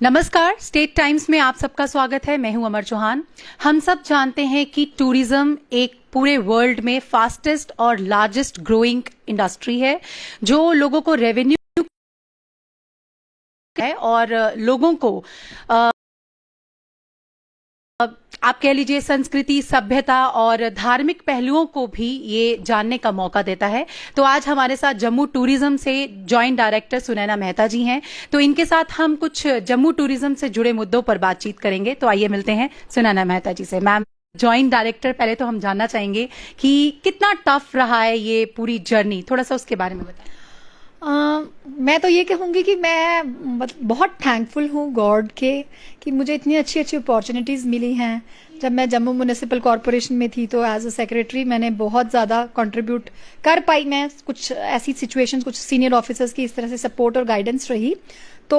नमस्कार, state times में आप सबका स्वागत है। मैं हूं अमर चौहान। हम सब जानते हैं कि टूरिज्म एक पूरे वर्ल्ड में फास्टेस्ट और लार्जेस्ट ग्रोइंग इंडस्ट्री है, जो लोगों को रेवेन्यू है और लोगों को आप कह लीजिए संस्कृति, सभ्यता और धार्मिक पहलुओं को भी ये जानने का मौका देता है। तो आज हमारे साथ जम्मू टूरिज्म से जॉइंट डायरेक्टर सुनैना मेहता जी हैं। तो इनके साथ हम कुछ जम्मू टूरिज्म से जुड़े मुद्दों पर बातचीत करेंगे। तो आइए मिलते हैं सुनैना मेहता जी से। मैम, जॉइंट डायरेक्टर, पहले तो हम जानना चाहेंगे कि कितना टफ रहा है ये पूरी जर्नी, थोड़ा सा उसके बारे में बताएं। मैं तो ये कहूँगी कि मैं बहुत थैंकफुल हूँ गॉड के कि मुझे इतनी अच्छी अच्छी अपॉर्चुनिटीज़ मिली हैं। जब मैं जम्मू म्यूनिसिपल कॉरपोरेशन में थी तो एज अ सेक्रेटरी मैंने बहुत ज़्यादा कंट्रीब्यूट कर पाई। मैं कुछ ऐसी सिचुएशंस, कुछ सीनियर ऑफिसर्स की इस तरह से सपोर्ट और गाइडेंस रही। तो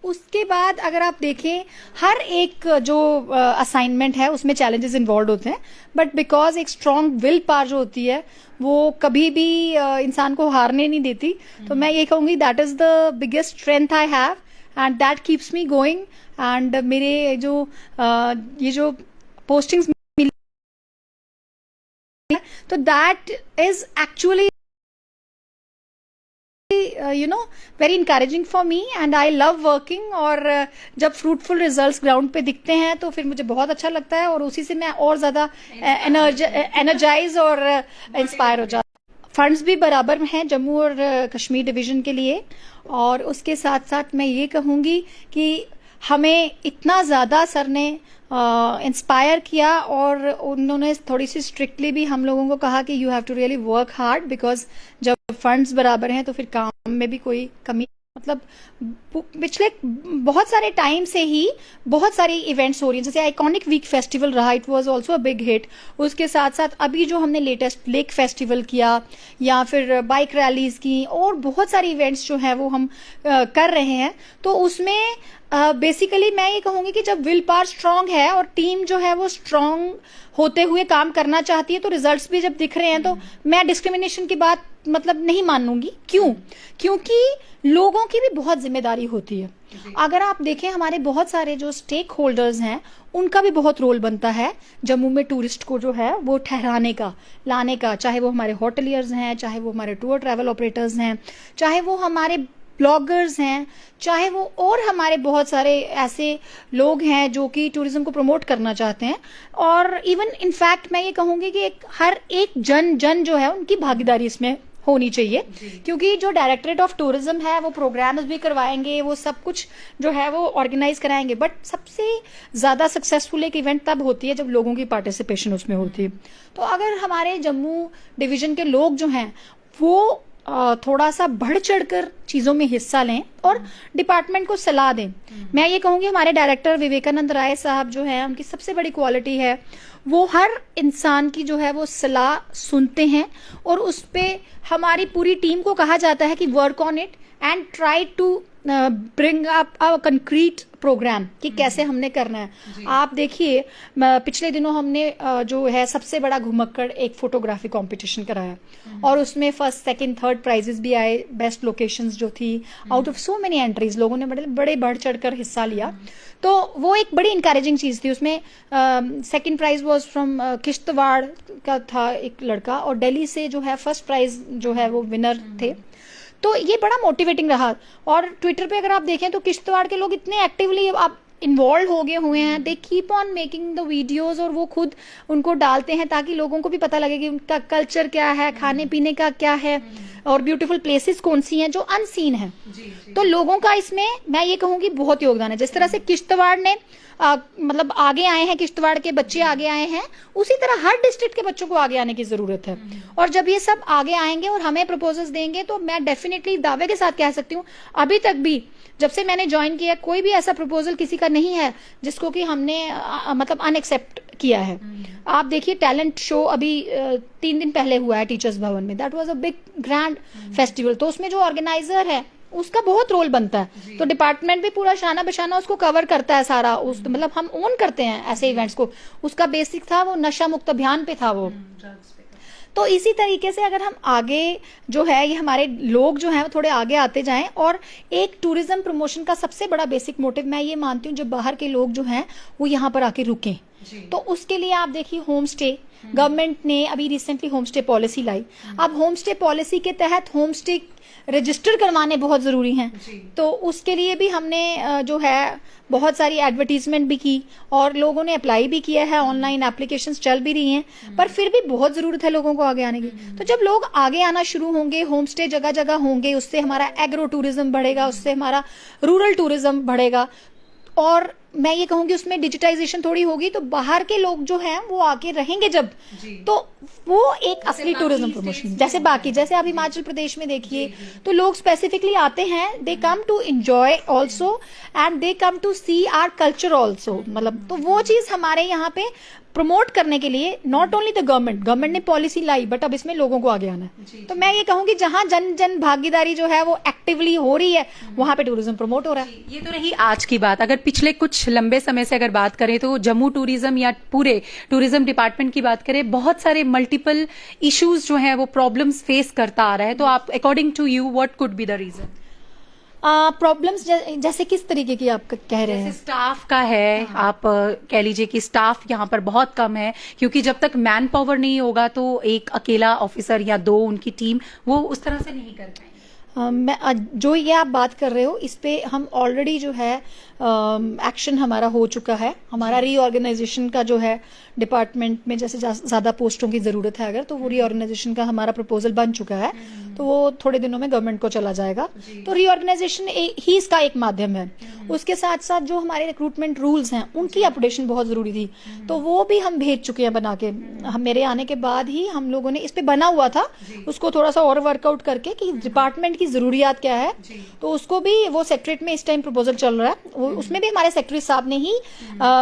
उसके बाद अगर आप देखें, हर एक जो असाइनमेंट है उसमें चैलेंजेस इन्वॉल्व होते हैं, बट बिकॉज एक स्ट्रॉन्ग विल पावर जो होती है वो कभी भी इंसान को हारने नहीं देती। तो मैं ये कहूँगी that is the biggest strength I have and that keeps me going. And मेरे जो ये जो पोस्टिंग्स मिली तो that is actually very encouraging for me and I love working. और जब फ्रूटफुल रिजल्ट्स ग्राउंड पे दिखते हैं तो फिर मुझे बहुत अच्छा लगता है और उसी से मैं और ज़्यादा एनर्जाइज और इंस्पायर हो जाती हूँ। फंड्स भी बराबर हैं जम्मू और कश्मीर डिवीज़न के लिए। और उसके साथ साथ मैं ये कहूँगी कि हमें इतना ज़्यादा सर ने इंस्पायर किया और उन्होंने थोड़ी सी स्ट्रिक्टली भी हम लोगों को कहा कि you have to really work hard, because जब फंड्स बराबर हैं तो फिर काम में भी कोई कमी, मतलब पिछले बहुत सारे टाइम से ही बहुत सारी इवेंट्स हो रही हैं। जैसे आइकॉनिक वीक फेस्टिवल रहा, it was also a big hit. उसके साथ साथ अभी जो हमने लेटेस्ट लेक फेस्टिवल किया या फिर बाइक रैलीज की और बहुत सारी इवेंट्स जो है वो हम कर रहे हैं। तो उसमें बेसिकली मैं ये कहूँगी कि जब विल पावर स्ट्रांग है और टीम जो है वो स्ट्रांग होते हुए काम करना चाहती है तो रिजल्ट्स भी जब दिख रहे हैं तो मैं डिस्क्रिमिनेशन की बात मतलब नहीं मानूंगी। क्यों? क्योंकि लोगों की भी बहुत जिम्मेदारी होती है। अगर आप देखें, हमारे बहुत सारे जो स्टेक होल्डर्स हैं उनका भी बहुत रोल बनता है जम्मू में टूरिस्ट को जो है वो ठहराने का, लाने का। चाहे वो हमारे होटलियर्स हैं, चाहे वो हमारे टूर ट्रैवल ऑपरेटर्स हैं, चाहे वो हमारे ब्लॉगर्स हैं, चाहे वो और हमारे बहुत सारे ऐसे लोग हैं जो कि टूरिज्म को प्रमोट करना चाहते हैं। और इवन इनफैक्ट मैं ये कहूँगी कि हर एक जन जो है उनकी भागीदारी इसमें होनी चाहिए, क्योंकि जो डायरेक्टरेट ऑफ टूरिज्म है वो प्रोग्राम्स भी करवाएंगे, वो सब कुछ जो है वो ऑर्गेनाइज कराएंगे, बट सबसे ज़्यादा सक्सेसफुल एक इवेंट तब होती है जब लोगों की पार्टिसिपेशन उसमें होती है। तो अगर हमारे जम्मू डिवीजन के लोग जो हैं वो थोड़ा सा बढ़ चढ़कर चीज़ों में हिस्सा लें और डिपार्टमेंट को सलाह दें। मैं ये कहूँगी हमारे डायरेक्टर विवेकानंद राय साहब जो हैं, उनकी सबसे बड़ी क्वालिटी है वो हर इंसान की जो है वो सलाह सुनते हैं और उस पर हमारी पूरी टीम को कहा जाता है कि work on it and try to bring up a concrete program कि कैसे हमने करना है। आप देखिए, पिछले दिनों हमने जो है सबसे बड़ा घुमक्कड़ एक फोटोग्राफी कंपटीशन कराया और उसमें फर्स्ट, सेकंड, थर्ड प्राइजेस भी आए। बेस्ट लोकेशंस जो थी, out of so many entries, लोगों ने बड़े बढ़ चढ़कर हिस्सा लिया। तो वो एक बड़ी इंकरेजिंग चीज़ थी। उसमें second prize was from Kishtwar का था एक लड़का और दिल्ली से जो है फर्स्ट प्राइज जो है वो विनर थे। तो ये बड़ा मोटिवेटिंग रहा। और ट्विटर पे अगर आप देखें तो किश्तवाड़ के लोग इतने एक्टिवली आप इन्वॉल्व हो गए हुए हैं, they keep on making the videos और वो खुद उनको डालते हैं ताकि लोगों को भी पता लगे कि उनका कल्चर क्या है, खाने पीने का क्या है और ब्यूटीफुल प्लेसेस कौन सी हैं जो अनसीन है। तो लोगों का इसमें मैं ये कहूँगी बहुत योगदान है। जिस तरह से किश्तवाड़ ने मतलब आगे आए हैं, किश्तवाड़ के बच्चे आगे आए हैं, उसी तरह हर डिस्ट्रिक्ट के बच्चों को आगे आने की जरूरत है। और जब ये सब आगे आएंगे और हमें प्रपोजल्स देंगे तो मैं डेफिनेटली दावे के साथ कह सकती हूँ, अभी तक भी जब से मैंने ज्वाइन किया कोई भी ऐसा प्रपोजल किसी का नहीं है जिसको कि हमने मतलब अनएक्सेप्ट किया है। आप देखिए, टैलेंट शो अभी 3 दिन पहले हुआ है टीचर्स भवन में, that was a big grand festival. तो उसमें जो ऑर्गेनाइजर है उसका बहुत रोल बनता है। तो डिपार्टमेंट भी पूरा शाना बशाना उसको कवर करता है सारा, उस मतलब हम ओन करते हैं ऐसे इवेंट्स को। उसका बेसिक था वो नशा मुक्त अभियान पे था वो। तो इसी तरीके से अगर हम आगे जो है ये हमारे लोग जो हैं वो थोड़े आगे आते जाएं, और एक टूरिज्म प्रमोशन का सबसे बड़ा बेसिक मोटिव मैं ये मानती हूँ, जब बाहर के लोग जो हैं वो यहाँ पर आके रुकें, तो उसके लिए आप देखिए होम स्टे, गवर्नमेंट ने अभी रिसेंटली होम स्टे पॉलिसी लाई। अब होम स्टे पॉलिसी के तहत होम स्टे रजिस्टर करवाने बहुत जरूरी हैं, तो उसके लिए भी हमने जो है बहुत सारी एडवर्टीजमेंट भी की और लोगों ने अप्लाई भी किया है, ऑनलाइन एप्लीकेशंस चल भी रही हैं, पर फिर भी बहुत जरूरत है लोगों को आगे आने की। तो जब लोग आगे आना शुरू होंगे, होम स्टे जगह जगह होंगे, उससे हमारा एग्रो टूरिज्म बढ़ेगा, उससे हमारा रूरल टूरिज्म बढ़ेगा, और मैं ये कहूंगी उसमें डिजिटाइजेशन थोड़ी होगी, तो बाहर के लोग जो हैं वो आके रहेंगे जब, तो वो एक असली टूरिज्म प्रमोशन, जैसे आप हिमाचल प्रदेश में देखिए, तो लोग स्पेसिफिकली आते हैं, they come to enjoy also and they come to see our culture also, मतलब तो वो चीज हमारे यहाँ पे प्रमोट करने के लिए नॉट ओनली द गवर्नमेंट ने पॉलिसी लाई, बट अब इसमें लोगों को आगे आना है। तो मैं ये कहूंगी जहां जन जन भागीदारी जो है वो एक्टिवली हो रही है, वहां पे टूरिज्म प्रमोट हो रहा है। ये तो रही आज की बात। अगर पिछले कुछ लंबे समय से अगर बात करें तो जम्मू टूरिज्म या पूरे टूरिज्म डिपार्टमेंट की बात करें, बहुत सारे मल्टीपल इश्यूज जो हैं वो प्रॉब्लम्स फेस करता आ रहा है। तो आप according to you what could be the reason? Problems जैसे किस तरीके की आप कह रहे हैं? स्टाफ का है, आप कह लीजिए कि स्टाफ यहाँ पर बहुत कम है, क्योंकि जब तक मैन पावर नहीं होगा तो एक अकेला ऑफिसर या दो उनकी टीम वो उस तरह से नहीं कर पाएंगे। जो ये आप बात कर रहे हो इस पे हम ऑलरेडी जो है एक्शन हमारा हो चुका है। हमारा रीऑर्गेनाइजेशन का जो है डिपार्टमेंट में जैसे ज्यादा पोस्टों की जरूरत है अगर, तो वो रीऑर्गेनाइजेशन का हमारा प्रपोजल बन चुका है, तो वो थोड़े दिनों में गवर्नमेंट को चला जाएगा। तो रीऑर्गेनाइजेशन ही इसका एक माध्यम है। उसके साथ साथ जो हमारे रिक्रूटमेंट रूल्स हैं उनकी अपडेशन बहुत जरूरी थी, तो वो भी हम भेज चुके हैं बना के। हम मेरे आने के बाद ही हम लोगों ने इस पे बना हुआ था, उसको थोड़ा सा और वर्कआउट करके कि डिपार्टमेंट की जरूरियात क्या है, तो उसको भी वो सेक्रेटरीट में इस टाइम प्रपोजल चल रहा है, उसमें भी हमारे सेक्रेटरी साहब ने ही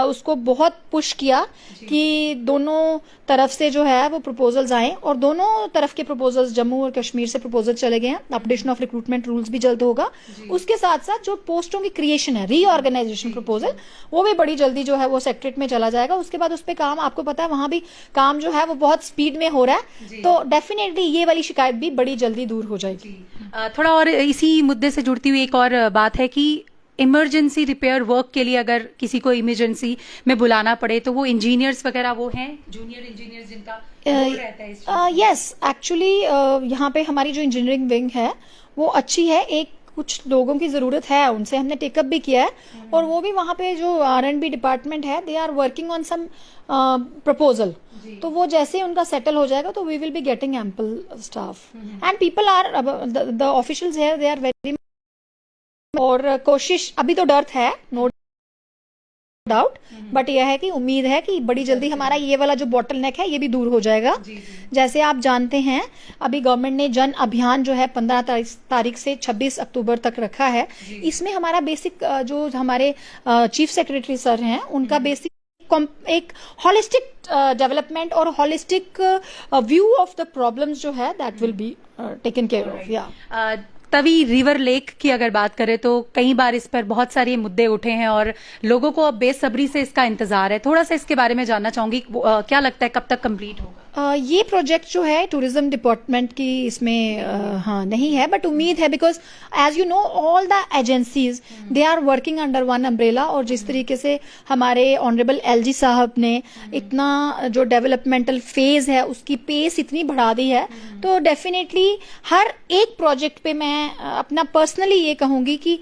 उसको बहुत पुश किया कि दोनों तरफ से जो है वो प्रपोजल्स आए, और दोनों तरफ के प्रपोजल्स जम्मू और कश्मीर से प्रपोजल चले गए हैं। अपडेशन ऑफ रिक्रूटमेंट रूल्स भी जल्द होगा। उसके साथ साथ जो पोस्टों की क्रिएशन है, रीऑर्गेनाइजेशन प्रपोजल, वो भी बड़ी जल्दी जो है वो सेक्रेटरीट में चला जाएगा। उसके बाद उस पर काम, आपको पता है वहां भी काम जो है वो बहुत स्पीड में हो रहा है, तो डेफिनेटली ये वाली शिकायत भी बड़ी जल्दी दूर हो जाएगी। थोड़ा और इसी मुद्दे से जुड़ती हुई एक और बात है कि इमरजेंसी रिपेयर वर्क के लिए अगर किसी को इमरजेंसी में बुलाना पड़े तो वो इंजीनियर्स वगैरह वो हैं, जूनियर इंजीनियर्स जिनका रोल रहता है। यस, एक्चुअली यहाँ पे हमारी जो इंजीनियरिंग विंग है वो अच्छी है। एक कुछ लोगों की जरूरत है, उनसे हमने टेकअप भी किया है, और वो भी वहाँ पे जो R&B डिपार्टमेंट है, they are working on some proposal. तो वो जैसे उनका सेटल हो जाएगा तो we will be getting ample staff and people are, the officials here they are very, और कोशिश, अभी तो डर है नो डाउट, बट यह है कि उम्मीद है कि बड़ी जल्दी हमारा ये वाला जो बॉटल नेक है ये भी दूर हो जाएगा। जैसे आप जानते हैं अभी गवर्नमेंट ने जन अभियान जो है 15 तारीख से 26 अक्टूबर तक रखा है। इसमें हमारा बेसिक जो हमारे चीफ सेक्रेटरी सर हैं उनका बेसिक एक हॉलिस्टिक डेवलपमेंट और holistic view of the problems जो है that will be taken care of. या तवी रिवर लेक की अगर बात करें तो कई बार इस पर बहुत सारे मुद्दे उठे हैं और लोगों को अब बेसब्री से इसका इंतजार है। थोड़ा सा इसके बारे में जानना चाहूंगी, क्या लगता है कब तक कंप्लीट होगा? ये प्रोजेक्ट जो है टूरिज्म डिपार्टमेंट की इसमें हाँ नहीं है, बट उम्मीद है because as you know all the agencies they are working under one umbrella. और जिस तरीके से हमारे ऑनरेबल LG साहब ने इतना जो डेवलपमेंटल फेज है उसकी पेस इतनी बढ़ा दी है, तो डेफिनेटली हर एक प्रोजेक्ट पे मैं अपना पर्सनली ये कहूंगी कि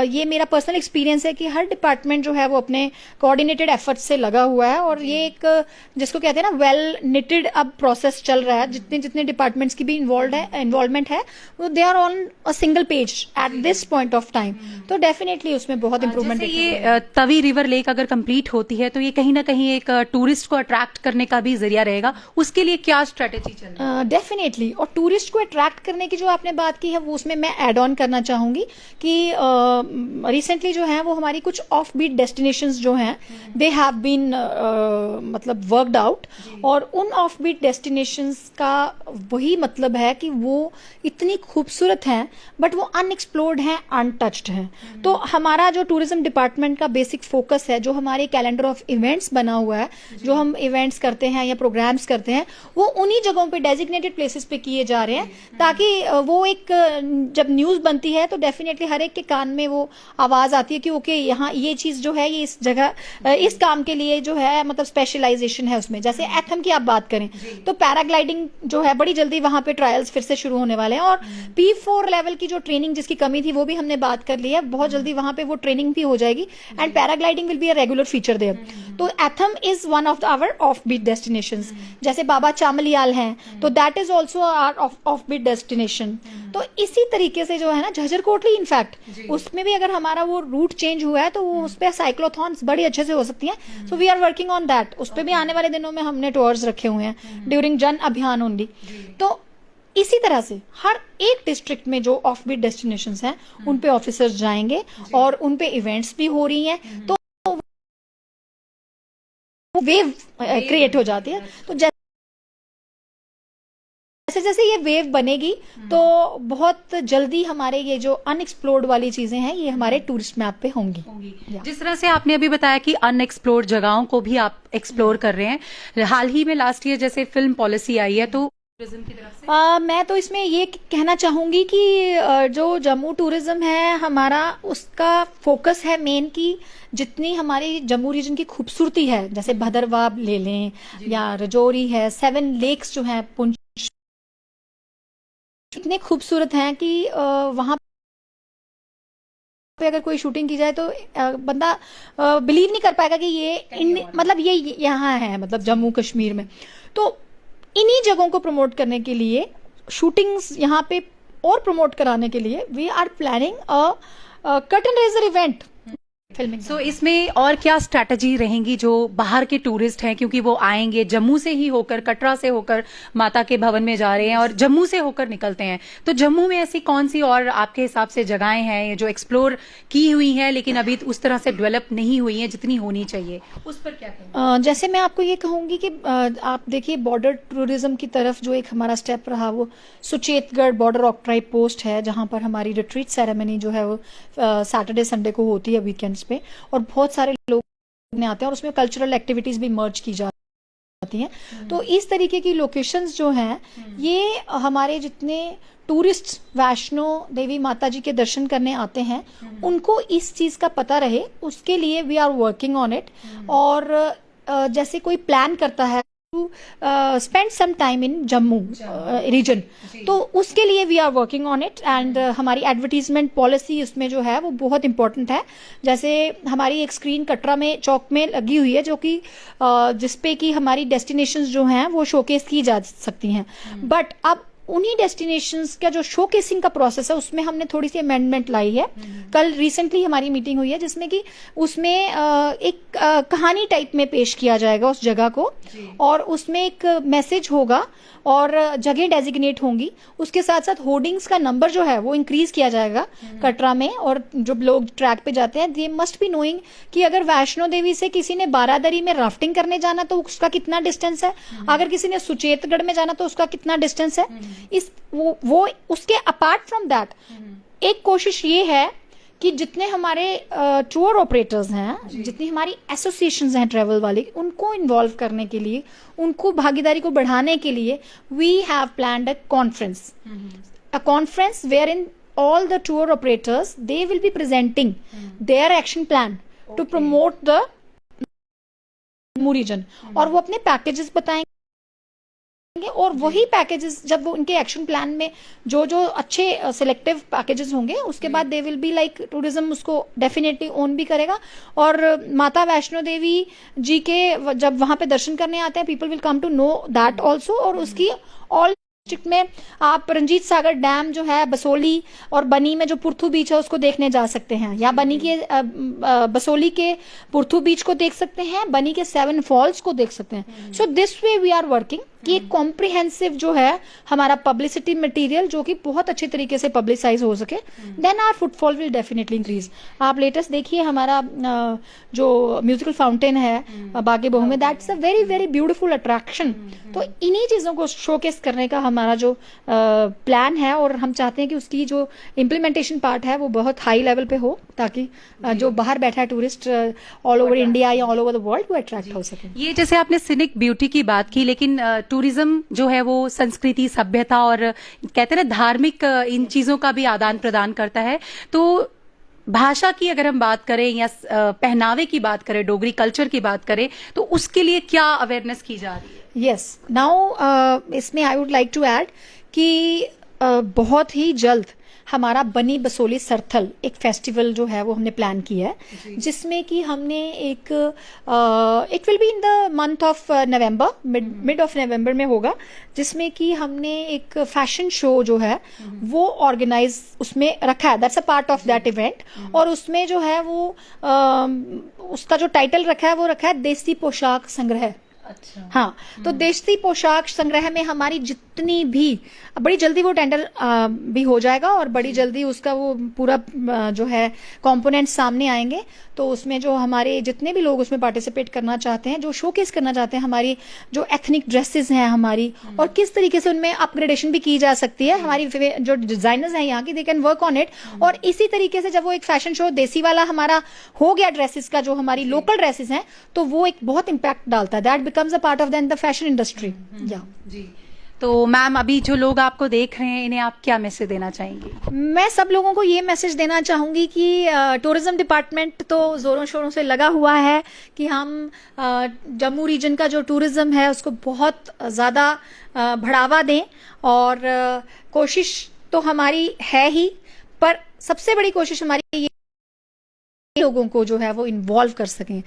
ये मेरा पर्सनल एक्सपीरियंस है कि हर डिपार्टमेंट जो है वो अपने कोऑर्डिनेटेड एफर्ट से लगा हुआ है, और ये एक जिसको कहते हैं ना वेल निटेड अब प्रोसेस चल रहा है। जितने जितने डिपार्टमेंट्स की भी इन्वॉल्वमेंट है वो they are on a single page at this point of time, तो डेफिनेटली उसमें बहुत इंप्रूवमेंट। ये तवी रिवर लेक अगर कंप्लीट होती है तो ये कहीं ना कहीं एक टूरिस्ट को अट्रैक्ट करने का भी जरिया रहेगा, उसके लिए क्या स्ट्रेटेजी चल रही है? डेफिनेटली, और टूरिस्ट को अट्रैक्ट करने की जो आपने बात की है वो उसमें मैं एड ऑन करना चाहूंगी कि रिसेंटली जो है वो हमारी कुछ ऑफ बीट डेस्टिनेशंस जो हैं दे हैव बीन मतलब वर्कड आउट, और उन ऑफ ऑफ बीट डेस्टिनेशंस का वही मतलब है कि वो इतनी खूबसूरत हैं बट वो अनएक्सप्लोर्ड हैं, अनटच्ड हैं। तो हमारा जो टूरिज्म डिपार्टमेंट का बेसिक फोकस है, जो हमारे कैलेंडर ऑफ इवेंट्स बना हुआ है, जो हम इवेंट्स करते हैं या प्रोग्राम्स करते हैं, वो उन्हीं जगहों पे डेजिग्नेटेड प्लेसेस पे किए जा रहे हैं ताकि वो एक जब न्यूज बनती है तो डेफिनेटली हर एक के कान में वो आवाज आती है कि ओके यहाँ ये चीज जो है ये इस जगह इस काम के लिए जो है मतलब स्पेशलाइजेशन है उसमें। जैसे एथम की आप बात करें तो पैराग्लाइडिंग जो है बड़ी जल्दी वहां पे ट्रायल्स फिर से शुरू होने वाले हैं, और P4 लेवल की जो ट्रेनिंग जिसकी कमी थी वो भी हमने बात कर ली है, बहुत जल्दी वहां पे वो ट्रेनिंग भी हो जाएगी and paragliding will be a regular feature there. तो एथम is one of our off beat destinations. जैसे बाबा चामलियाल हैं तो that is also are off beat destination. तो इसी तरीके से जो है ना झज्जर कोटली इनफैक्ट उसमें भी अगर हमारा वो रूट चेंज हुआ है तो वो उस पर साइक्लोथॉन्स बड़ी अच्छे से हो सकती हैं। So we are working on that. उस पर भी आने वाले दिनों में हमने टूर्स रखे हुए हैं ड्यूरिंग जन अभियान ओनली। तो इसी तरह से हर एक डिस्ट्रिक्ट में जो ऑफ बीट डेस्टिनेशंस हैं उन पे ऑफिसर्स जाएंगे और उन पे इवेंट्स भी हो रही हैं, तो वेव क्रिएट हो जाती है। तो जैसे जैसे ये वेव बनेगी तो बहुत जल्दी हमारे ये जो अनएक्सप्लोर्ड वाली चीजें हैं ये हमारे टूरिस्ट मैप पे होंगी। जिस तरह से आपने अभी बताया कि अनएक्सप्लोर्ड जगहों को भी आप एक्सप्लोर कर रहे हैं, हाल ही में लास्ट ईयर जैसे फिल्म पॉलिसी आई है तो टूरिज्म की तरफ से मैं तो इसमें ये कहना चाहूंगी कि जो जम्मू टूरिज्म है हमारा उसका फोकस है मेन की जितनी हमारी जम्मू रीजन की खूबसूरती है, जैसे भदरवाह ले लें या रजौरी है, 7 लेक्स जो है पुंछ इतने खूबसूरत हैं कि वहां पे अगर कोई शूटिंग की जाए तो बंदा बिलीव नहीं कर पाएगा कि ये मतलब ये यहाँ है मतलब जम्मू कश्मीर में। तो इन्हीं जगहों को प्रमोट करने के लिए शूटिंग्स यहाँ पे और प्रमोट कराने के लिए we are planning a curtain raiser event filming. So इसमें और क्या स्ट्रैटेजी रहेंगी जो बाहर के टूरिस्ट हैं, क्योंकि वो आएंगे जम्मू से ही होकर, कटरा से होकर माता के भवन में जा रहे हैं और जम्मू से होकर निकलते हैं, तो जम्मू में ऐसी कौन सी और आपके हिसाब से जगहें हैं जो एक्सप्लोर की हुई हैं लेकिन अभी उस तरह से डेवलप नहीं हुई हैं जितनी होनी चाहिए, उस पर क्या कहें? जैसे मैं आपको ये कहूंगी कि आप देखिए बॉर्डर टूरिज्म की तरफ जो एक हमारा स्टेप रहा वो सुचेतगढ़ बॉर्डर ऑक्ट्राइब पोस्ट है, जहां पर हमारी रिट्रीट सेरेमनी जो है वो सैटरडे संडे को होती है वीकेंड्स पे, और बहुत सारे लोग आते हैं और उसमें कल्चरल एक्टिविटीज भी मर्ज की जाती हैं। तो इस तरीके की लोकेशंस जो हैं ये हमारे जितने टूरिस्ट वैष्णो देवी माता जी के दर्शन करने आते हैं उनको इस चीज का पता रहे, उसके लिए we are working on it. और जैसे कोई प्लान करता है to spend some time in Jammu region, तो उसके लिए we are working on it and हमारी एडवर्टीजमेंट पॉलिसी उसमें जो है वो बहुत इंपॉर्टेंट है। जैसे हमारी एक स्क्रीन कटरा में चौक में लगी हुई है जो कि जिसपे कि हमारी डेस्टिनेशंस जो हैं वो शोकेस की जा सकती हैं, बट अब उन्हीं डेस्टिनेशंस का जो शोकेसिंग का प्रोसेस है उसमें हमने थोड़ी सी अमेंडमेंट लाई है। कल रिसेंटली हमारी मीटिंग हुई है जिसमें कि उसमें एक कहानी टाइप में पेश किया जाएगा उस जगह को, और उसमें एक मैसेज होगा और जगह डेजिग्नेट होंगी, उसके साथ साथ होर्डिंग्स का नंबर जो है वो इंक्रीज किया जाएगा कटरा में। और जो लोग ट्रैक पे जाते हैं दे मस्ट बी नोइंग कि अगर वैष्णो देवी से किसी ने बारादरी में राफ्टिंग करने जाना तो उसका कितना डिस्टेंस है, अगर किसी ने सुचेतगढ़ में जाना तो उसका कितना डिस्टेंस है। इस वो उसके अपार्ट फ्रॉम दैट एक कोशिश ये है कि जितने हमारे टूर ऑपरेटर्स हैं, जितनी हमारी एसोसिएशंस हैं ट्रेवल वाली, उनको इन्वॉल्व करने के लिए, उनको भागीदारी को बढ़ाने के लिए we have planned a conference where in all the tour operators they will be presenting their action plan to promote the region, और वो अपने पैकेजेस बताएंगे और वही पैकेजेस जब वो उनके एक्शन प्लान में जो जो अच्छे सिलेक्टिव पैकेजेस होंगे उसके बाद they will be like tourism उसको डेफिनेटली ओन भी करेगा। और माता वैष्णो देवी जी के जब वहां पे दर्शन करने आते हैं people will come to know that also, और उसकी ऑल डिस्ट्रिक्ट में आप रंजीत सागर डैम जो है बसोली और बनी में जो पुरथू बीच है उसको देखने जा सकते हैं, या बनी के बसोली के पुरथू बीच को देख सकते हैं, बनी के 7 फॉल्स को देख सकते हैं। So this way we are working कि एक कॉम्प्रिहेंसिव जो है हमारा पब्लिसिटी मटेरियल जो कि बहुत अच्छे तरीके से पब्लिसाइज हो सके, then our footfall will definitely increase. आप लेटेस्ट देखिए हमारा जो म्यूजिकल फाउंटेन है बागे बहू में, that's a very very beautiful attraction. तो इन्हीं चीजों को शोकेस करने का हमारा जो प्लान है, और हम चाहते हैं कि उसकी जो इम्प्लीमेंटेशन पार्ट है वो बहुत हाई लेवल पे हो, ताकि जो बाहर बैठा है टूरिस्ट ऑल ओवर इंडिया या ऑल ओवर द वर्ल्ड वो अट्रैक्ट हो सके। ये जैसे आपने सिनिक ब्यूटी की बात की, लेकिन टूरिज्म जो है वो संस्कृति, सभ्यता और कहते हैं ना धार्मिक इन चीजों का भी आदान प्रदान करता है। तो भाषा की अगर हम बात करें या पहनावे की बात करें, डोगरी कल्चर की बात करें, तो उसके लिए क्या अवेयरनेस की जा रही है? यस, नाउ इसमें I would like to add कि बहुत ही जल्द हमारा बनी बसोली सरथल एक फेस्टिवल जो है वो हमने प्लान किया है, जिसमें कि हमने एक it will be in the month of November, mid of November में होगा, जिसमें कि हमने एक फैशन शो जो है वो ऑर्गेनाइज उसमें रखा है, that's a part of that event. और उसमें जो है वो उसका जो टाइटल रखा है वो रखा है देसी पोशाक संग्रह। अच्छा। हाँ, तो देशी पोशाक संग्रह में हमारी जितनी भी, बड़ी जल्दी वो टेंडर भी हो जाएगा और बड़ी जल्दी उसका वो पूरा जो है कंपोनेंट सामने आएंगे। तो उसमें जो हमारे जितने भी लोग उसमें पार्टिसिपेट करना चाहते हैं, जो शोकेस करना चाहते हैं हमारी जो एथनिक ड्रेसेस हैं हमारी, और किस तरीके से उनमें अपग्रेडेशन भी की जा सकती है, हमारी जो डिजाइनर्स हैं यहाँ की, they can work on it. और इसी तरीके से जब वो एक फैशन शो देसी वाला हमारा हो गया ड्रेसेस का, जो हमारी लोकल ड्रेसेस हैं, तो वो एक बहुत इम्पैक्ट डालता है, that becomes a part of the fashion industry. या जी, तो मैम अभी जो लोग आपको देख रहे हैं इन्हें आप क्या मैसेज देना चाहेंगी? मैं सब लोगों को ये मैसेज देना चाहूंगी कि टूरिज्म डिपार्टमेंट तो जोरों शोरों से लगा हुआ है कि हम जम्मू रीजन का जो टूरिज्म है उसको बहुत ज़्यादा बढ़ावा दें, और कोशिश तो हमारी है ही, पर सबसे बड़ी कोशिश हमारी ये लोगों को जो है वो इन्वॉल्व कर सकें,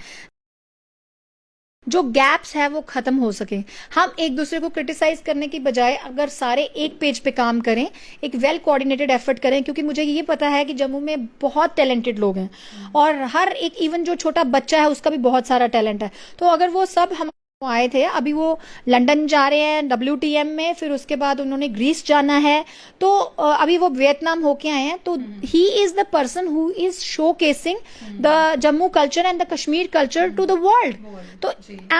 जो गैप्स है वो खत्म हो सके। हम एक दूसरे को क्रिटिसाइज करने की बजाय अगर सारे एक पेज पे काम करें, एक वेल कोऑर्डिनेटेड एफर्ट करें, क्योंकि मुझे ये पता है कि जम्मू में बहुत टैलेंटेड लोग हैं और हर एक, इवन जो छोटा बच्चा है उसका भी बहुत सारा टैलेंट है। तो अगर वो सब हम आए थे, अभी वो लंदन जा रहे हैं WTM में, फिर उसके बाद उन्होंने ग्रीस जाना है, तो अभी वो वियतनाम होके आए हैं, तो he is the person who is showcasing the Jammu culture and the Kashmir culture to the world. तो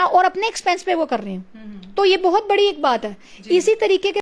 और अपने एक्सपेंस पे वो कर रहे हैं, तो ये बहुत बड़ी एक बात है। इसी तरीके के